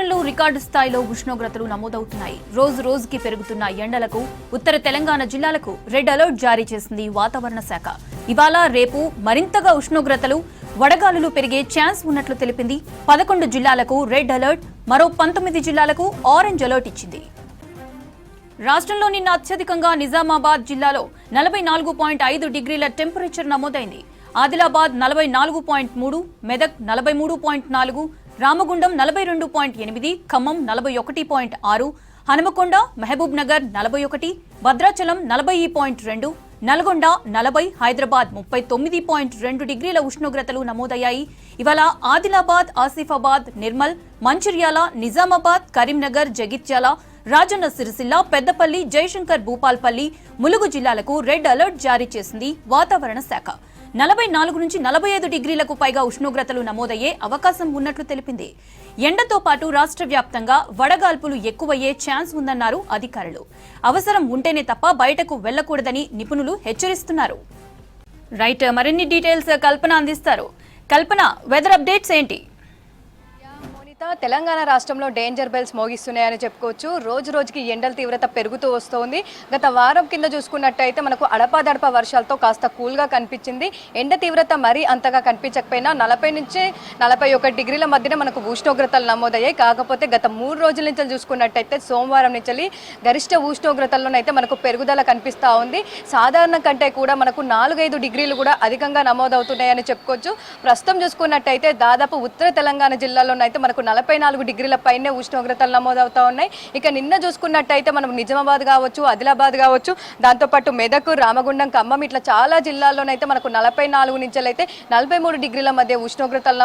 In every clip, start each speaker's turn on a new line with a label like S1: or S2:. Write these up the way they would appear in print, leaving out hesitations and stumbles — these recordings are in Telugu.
S1: రాష్ట్రంలో రికార్డు స్థాయిలో ఉష్ణోగ్రతలు నమోదవుతున్నాయి. రోజు రోజుకి పెరుగుతున్న ఎండలకు ఉత్తర తెలంగాణ జిల్లాలకు రెడ్ అలర్ట్ జారీ చేసింది వాతావరణ శాఖ. ఇవాళ రేపు మరింతగా ఉష్ణోగ్రతలు వడగాలులు పెరిగే ఛాన్స్ ఉన్నట్లు తెలిపింది. 11 జిల్లాలకు రెడ్ అలర్ట్, మరో 19 జిల్లాలకు ఆరెంజ్ అలర్ట్ ఇచ్చింది. రాష్ట్రంలో నిన్న అత్యధికంగా నిజామాబాద్ జిల్లాలో 44.5 డిగ్రీల టెంపరేచర్ నమోదైంది. ఆదిలాబాద్ 44.3, మెదక్ 43.4, రామగుండం 42.8, ఖమ్మం 41.6, హనుమకొండ, మహబూబ్ నగర్ 41, భద్రాచలం 40.2, నల్గొండ 40, హైదరాబాద్ 39.2 డిగ్రీల ఉష్ణోగ్రతలు నమోదయ్యాయి. ఇవాళ ఆదిలాబాద్, ఆసిఫాబాద్, నిర్మల్, మంచిర్యాల, నిజామాబాద్, కరీంనగర్, జగిత్యాల, రాజన్న సిరిసిల్ల, పెద్దపల్లి, జయశంకర్ భూపాల్పల్లి, ములుగు జిల్లాలకు రెడ్ అలర్ట్ జారీ చేసింది వాతావరణ శాఖ. 44 నుంచి 45 డిగ్రీలకు పైగా ఉష్ణోగ్రతలు నమోదయ్యే అవకాశం ఉన్నట్లు తెలిపింది. ఎండతో పాటు రాష్ట్ర వ్యాప్తంగా వడగాల్పులు ఎక్కువయ్యే ఛాన్స్ ఉందన్నారు అధికారులు. అవసరం ఉంటేనే తప్ప బయటకు వెళ్లకూడదని నిపుణులు హెచ్చరిస్తున్నారు. రైట్, మరిన్ని డీటెయిల్స్ కల్పన అందిస్తారు. కల్పన, వెదర్ అప్డేట్స్ ఏంటి?
S2: తెలంగాణ రాష్ట్రంలో డేంజర్ బెల్స్ మోగిస్తున్నాయని చెప్పుకోవచ్చు. రోజు రోజుకి ఎండల తీవ్రత పెరుగుతూ వస్తోంది. గత వారం కింద చూసుకున్నట్టయితే మనకు అడపాదడప వర్షాలతో కాస్త కూల్గా కనిపించింది. ఎండ తీవ్రత మరీ అంతగా కనిపించకపోయినా 40 నుంచి 41 డిగ్రీల మధ్యన మనకు ఉష్ణోగ్రతలు నమోదయ్యాయి. కాకపోతే గత 3 రోజుల నుంచి చూసుకున్నట్టయితే సోమవారం నుంచి గరిష్ట ఉష్ణోగ్రతల్లోనైతే మనకు పెరుగుదల కనిపిస్తూ ఉంది. సాధారణ కంటే కూడా మనకు 4-5 డిగ్రీలు కూడా అధికంగా నమోదవుతున్నాయని చెప్పుకోవచ్చు. ప్రస్తుతం చూసుకున్నట్టయితే దాదాపు ఉత్తర తెలంగాణ జిల్లాలోనైతే మనకు 44 డిగ్రీల పైనే ఉష్ణోగ్రతలు నమోదవుతా ఉన్నాయి. ఇక నిన్న చూసుకున్నట్టయితే మనం నిజామాబాద్ కావచ్చు, ఆదిలాబాద్ కావచ్చు, దాంతోపాటు మెదక్, రామగుండం, ఖమ్మం ఇట్లా చాలా జిల్లాల్లోనైతే మనకు 44 నుంచి అయితే 43 డిగ్రీల మధ్య ఉష్ణోగ్రతలు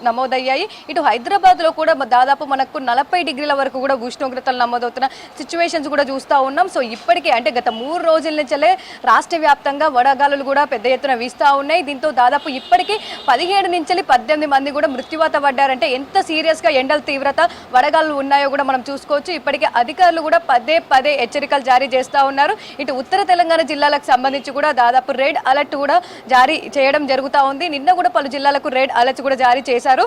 S2: నమోదయ్యాయి. ఇటు హైదరాబాద్లో కూడా దాదాపు మనకు 40 డిగ్రీల వరకు కూడా ఉష్ణోగ్రతలు నమోదవుతున్న సిచ్యువేషన్స్ కూడా చూస్తూ ఉన్నాం. సో ఇప్పటికే అంటే గత 3 రోజుల నుంచే రాష్ట్ర వ్యాప్తంగా వడగాలులు కూడా పెద్ద ఎత్తున వీస్తూ ఉన్నాయి. దీంతో దాదాపు ఇప్పటికీ 17 నుంచి 18 మంది కూడా మృత్యువాత పడ్డారంటే ఎంత సీరియస్గా ఎండల తీవ్రత వడగాలు ఉన్నాయో కూడా మనం చూసుకోవచ్చు. ఇప్పటికే అధికారులు కూడా పదే హెచ్చరికలు జారీ చేస్తూ ఉన్నారు. ఇటు ఉత్తర తెలంగాణ జిల్లాలకు సంబంధించి కూడా దాదాపు రెడ్ అలర్ట్ కూడా జారీ చేయడం జరుగుతూ ఉంది. నిన్న కూడా పలు జిల్లాలకు రెడ్ అలర్ట్ కూడా జారీ చేశారు.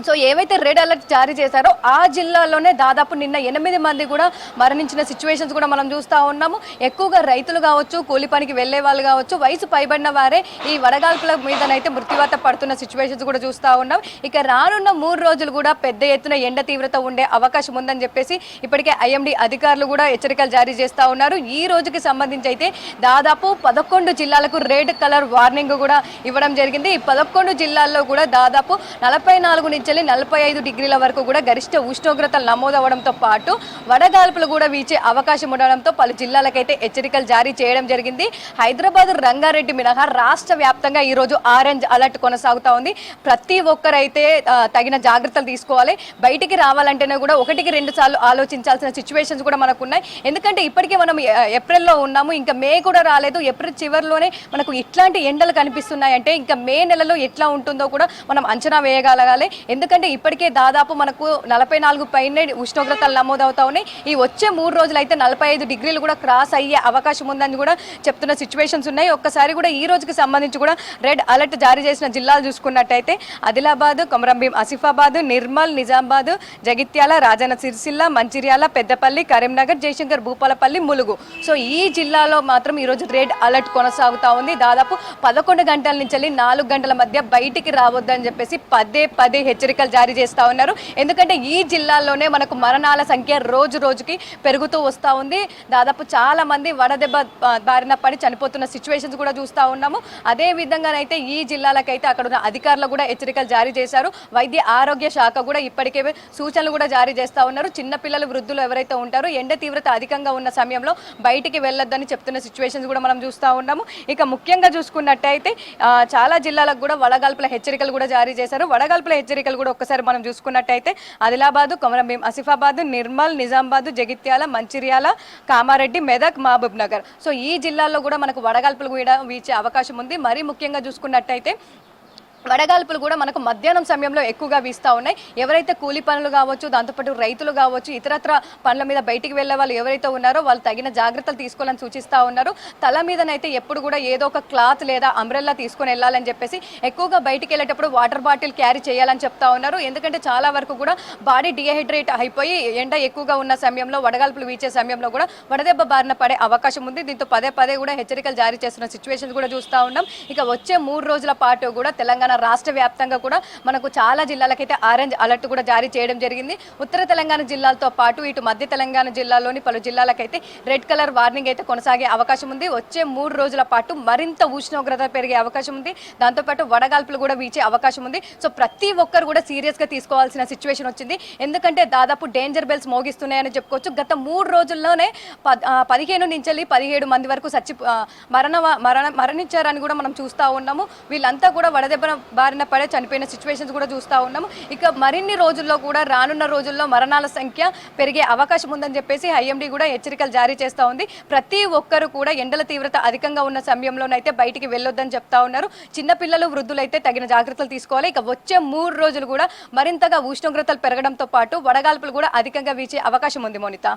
S2: సో ఏవైతే రెడ్ అలర్ట్ జారీ చేశారో ఆ జిల్లాలోనే దాదాపు నిన్న 8 మంది కూడా మరణించిన సిచ్యువేషన్స్ కూడా మనం చూస్తూ ఉన్నాము. ఎక్కువగా రైతులు కావచ్చు, కూలి పనికి వెళ్లే వాళ్ళు కావచ్చు, వయసు పైబడిన వారే ఈ వడగాల్పుల మీదనైతే మృత్యువాత పడుతున్న సిచ్యువేషన్స్ కూడా చూస్తూ ఉన్నాం. ఇక రానున్న 3 రోజులు కూడా పెద్ద ఎత్తున ఎండ తీవ్రత ఉండే అవకాశం ఉందని చెప్పేసి ఇప్పటికే ఐఎండీ అధికారులు కూడా హెచ్చరికలు జారీ చేస్తూ ఉన్నారు. ఈ రోజుకి సంబంధించి అయితే దాదాపు 11 జిల్లాలకు రెడ్ కలర్ వార్నింగ్ కూడా ఇవ్వడం జరిగింది. ఈ 11 జిల్లాల్లో కూడా దాదాపు 44 నుంచి 45 డిగ్రీల వరకు కూడా గరిష్ట ఉష్ణోగ్రతలు నమోదవడంతో పాటు వడగాల్పులు కూడా వీచే అవకాశం ఉండడంతో పలు జిల్లాలకైతే హెచ్చరికలు జారీ చేయడం జరిగింది. హైదరాబాద్, రంగారెడ్డి మినహా రాష్ట్ర వ్యాప్తంగా ఈరోజు ఆరెంజ్ అలర్ట్ కొనసాగుతూ ఉంది. ప్రతి ఒక్కరైతే తగిన జాగ్రత్తలు తీసుకోవాలి. బయటికి రావాలంటేనే కూడా 1-2 సార్లు ఆలోచించాల్సిన సిచ్యువేషన్స్ కూడా మనకు ఉన్నాయి. ఎందుకంటే ఇప్పటికే మనం ఏప్రిల్లో ఉన్నాము, ఇంకా మే కూడా రాలేదు. ఏప్రిల్ చివరిలోనే మనకు ఇట్లాంటి ఎండలు కనిపిస్తున్నాయంటే ఇంకా మే నెలలో ఎట్లా ఉంటుందో కూడా మనం అంచనా వేయగలగాలి. ఎందుకంటే ఇప్పటికే దాదాపు మనకు 44 పైనే ఉష్ణోగ్రతలు నమోదవుతా ఉన్నాయి. ఈ వచ్చే 3 రోజులు అయితే 45 డిగ్రీలు కూడా క్రాస్ అయ్యే అవకాశం ఉందని కూడా చెప్తున్న సిచ్యువేషన్స్ ఉన్నాయి. ఒక్కసారి కూడా ఈ రోజుకి సంబంధించి కూడా రెడ్ అలర్ట్ జారీ చేసిన జిల్లాలు చూసుకున్నట్టయితే ఆదిలాబాద్, కొమరంభీం, ఆసిఫాబాద్, నిర్మల్, నిజామాబాద్, జగిత్యాల, రాజన్న సిరిసిల్ల, మంచిర్యాల, పెద్దపల్లి, కరీంనగర్, జయశంకర్ భూపాలపల్లి, ములుగు. సో ఈ జిల్లాలో మాత్రం ఈరోజు రెడ్ అలర్ట్ కొనసాగుతూ ఉంది. దాదాపు 11 గంటల నుంచి 4 గంటల మధ్య బయటికి రావద్దని చెప్పేసి పదే హెచ్చరికలు జారీ చేస్తూ ఉన్నారు. ఎందుకంటే ఈ జిల్లాల్లోనే మనకు మరణాల సంఖ్య రోజు రోజుకి పెరుగుతూ వస్తూ ఉంది. దాదాపు చాలా మంది వడదెబ్బ బారిన పడి చనిపోతున్న సిచ్యువేషన్స్ కూడా చూస్తూ ఉన్నాము. అదే విధంగానైతే ఈ జిల్లాలకైతే అక్కడ ఉన్న అధికారులు కూడా హెచ్చరికలు జారీ చేశారు. వైద్య ఆరోగ్య శాఖ కూడా ఇప్పటికే సూచనలు కూడా జారీ చేస్తూ ఉన్నారు. చిన్నపిల్లలు, వృద్ధులు ఎవరైతే ఉంటారో ఎండ తీవ్రత అధికంగా ఉన్న సమయంలో బయటికి వెళ్ళొద్దని చెప్తున్న సిచ్యువేషన్స్ కూడా మనం చూస్తూ ఉన్నాము. ఇక ముఖ్యంగా చూసుకున్నట్టయితే చాలా జిల్లాలకు కూడా వడగాల్పుల హెచ్చరికలు కూడా జారీ చేశారు. వడగాల్పుల హెచ్చరికలు కూడా ఒక్కసారి మనం చూసుకున్నట్టయితే ఆదిలాబాద్, కొమరంభీం, ఆసిఫాబాద్, నిర్మల్, నిజామాబాద్, జగిత్యాల, మంచిర్యాల, కామారెడ్డి, మెదక్, మహబూబ్ నగర్. సో ఈ జిల్లాల్లో కూడా మనకు వడగాల్పులు కూడా వీచే అవకాశం ఉంది. మరీ ముఖ్యంగా చూసుకున్నట్టయితే వడగాల్పులు కూడా మనకు మధ్యాహ్నం సమయంలో ఎక్కువగా వీస్తూ ఉన్నాయి. ఎవరైతే కూలి పనులు కావచ్చు, దాంతోపాటు రైతులు కావచ్చు, ఇతరత్ర పనుల మీద బయటికి వెళ్ళే వాళ్ళు ఎవరైతే ఉన్నారో వాళ్ళు తగిన జాగ్రత్తలు తీసుకోవాలని సూచిస్తూ ఉన్నారు. తల మీదనైతే ఎప్పుడు కూడా ఏదో ఒక క్లాత్ లేదా అంబ్రెల్లా తీసుకొని వెళ్ళాలని చెప్పేసి, ఎక్కువగా బయటికి వెళ్ళేటప్పుడు వాటర్ బాటిల్ క్యారీ చేయాలని చెప్తా ఉన్నారు. ఎందుకంటే చాలా వరకు కూడా బాడీ డిహైడ్రేట్ అయిపోయి ఎండ ఎక్కువగా ఉన్న సమయంలో, వడగాల్పులు వీచే సమయంలో కూడా వడదెబ్బ బారిన పడే అవకాశం ఉంది. దీంతో పదే పదే కూడా హెచ్చరికలు జారీ చేస్తున్న సిచ్యువేషన్స్ కూడా చూస్తూ ఉన్నాం. ఇక వచ్చే 3 రోజుల పాటు కూడా తెలంగాణ రాష్ట్ర వ్యాప్తంగా కూడా మనకు చాలా జిల్లాలకైతే ఆరెంజ్ అలర్ట్ కూడా జారీ చేయడం జరిగింది. ఉత్తర తెలంగాణ జిల్లాలతో పాటు ఇటు మధ్య తెలంగాణ జిల్లాలోని పలు జిల్లాలకైతే రెడ్ కలర్ వార్నింగ్ అయితే కొనసాగే అవకాశం ఉంది. వచ్చే 3 రోజుల పాటు మరింత ఉష్ణోగ్రత పెరిగే అవకాశం ఉంది. దాంతోపాటు వడగాల్పులు కూడా వీచే అవకాశం ఉంది. సో ప్రతి ఒక్కరు కూడా సీరియస్గా తీసుకోవాల్సిన సిచ్యువేషన్ వచ్చింది. ఎందుకంటే దాదాపు డేంజర్ బెల్స్ మోగిస్తున్నాయని చెప్పుకోవచ్చు. గత 3 రోజుల్లోనే 15 నుంచి 17 మంది వరకు మరణించారని కూడా మనం చూస్తూ ఉన్నాము. వీళ్ళంతా కూడా వడదెబ్బ బారిన పడే చనిపోయిన సిచ్యువేషన్స్ కూడా చూస్తూ ఉన్నాము. ఇక మరిన్ని రోజుల్లో కూడా రానున్న రోజుల్లో మరణాల సంఖ్య పెరిగే అవకాశం ఉందని చెప్పేసి ఐఎండీ కూడా హెచ్చరికలు జారీ చేస్తూ ఉంది. ప్రతి ఒక్కరు కూడా ఎండల తీవ్రత అధికంగా ఉన్న సమయంలోనైతే బయటికి వెళ్ళొద్దని చెప్తా ఉన్నారు. చిన్నపిల్లలు, వృద్ధులైతే తగిన జాగ్రత్తలు తీసుకోవాలి. ఇక వచ్చే 3 రోజులు కూడా మరింతగా ఉష్ణోగ్రతలు పెరగడంతో పాటు వడగాల్పులు కూడా అధికంగా వీచే అవకాశం ఉంది. మోనిత.